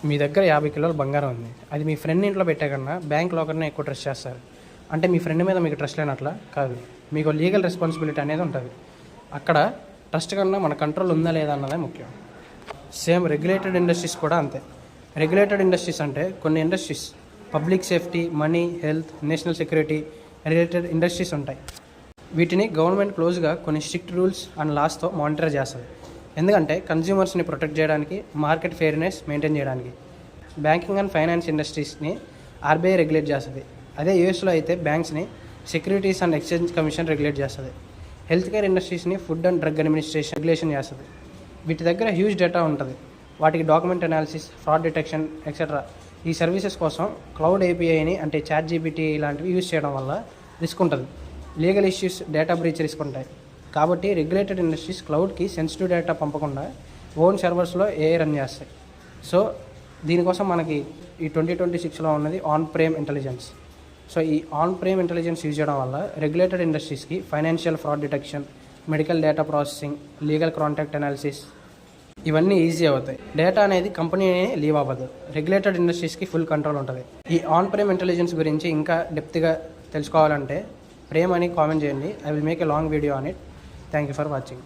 మీ దగ్గర 50 కిలోల బంగారం ఉంది. అది మీ ఫ్రెండ్ ఇంట్లో పెట్టే కన్నా బ్యాంక్ లాకర్‌నే ఎక్కువ ట్రస్ట్ చేస్తారు. అంటే మీ ఫ్రెండ్ మీద మీకు ట్రస్ట్ లేనట్లా? కాదు. మీకు లీగల్ రెస్పాన్సిబిలిటీ అనేది ఉంటుంది. అక్కడ ట్రస్ట్ కన్నా మన కంట్రోల్ ఉందా లేదా అన్నదే ముఖ్యం. సేమ్ రెగ్యులేటెడ్ ఇండస్ట్రీస్ కూడా అంతే. రెగ్యులేటెడ్ ఇండస్ట్రీస్ అంటే కొన్ని industries public safety, money, health, national security related industries ఉంటాయి. వీటిని గవర్నమెంట్ క్లోజ్గా కొన్ని స్ట్రిక్ట్ రూల్స్ అండ్ లాస్తో మానిటర్ చేస్తుంది. ఎందుకంటే కన్జ్యూమర్స్ని ప్రొటెక్ట్ చేయడానికి, మార్కెట్ ఫెయిర్నెస్ మెయింటైన్ చేయడానికి. బ్యాంకింగ్ అండ్ ఫైనాన్స్ ఇండస్ట్రీస్ని ఆర్బీఐ రెగ్యులేట్ చేస్తుంది. అదే యూఎస్లో అయితే బ్యాంక్స్ని securities and exchange commission regulate చేస్తుంది. హెల్త్ కేర్ ఇండస్ట్రీస్ని food and drug administration regulation చేస్తుంది. వీటి దగ్గర హ్యూజ్ డేటా ఉంటుంది. వాటికి document analysis, fraud detection etcetera ఈ సర్వీసెస్ కోసం క్లౌడ్ ఏపీఐని అంటే ChatGPT ఇలాంటివి యూజ్ చేయడం వల్ల రిస్క్ ఉంటుంది. Legal issues, data breach risk ఉంటాయి. కాబట్టి రెగ్యులేటెడ్ ఇండస్ట్రీస్ క్లౌడ్కి సెన్సిటివ్ డేటా పంపకుండా ఓన్ సర్వర్స్లో ఏఐ రన్ చేస్తాయి. సో దీనికోసం మనకి ఈ 2026లో ఉన్నది ఆన్ ప్రేమ్ ఇంటెలిజెన్స్. సో ఈ ఆన్ ప్రేమ్ ఇంటెలిజెన్స్ యూజ్ చేయడం వల్ల రెగ్యులేటెడ్ ఇండస్ట్రీస్కి financial fraud detection, medical data processing, legal contract analysis ఇవన్నీ ఈజీ అవుతాయి. డేటా అనేది కంపెనీనే లీవ్ అవ్వదు. రెగ్యులేటెడ్ ఇండస్ట్రీస్కి ఫుల్ కంట్రోల్ ఉంటుంది. ఈ ఆన్ ప్రేమ్ ఇంటెలిజెన్స్ గురించి ఇంకా డెప్త్గా తెలుసుకోవాలంటే ప్రేమ్ అని కామెంట్ చేయండి. I will make a long video on it. Thank you for watching.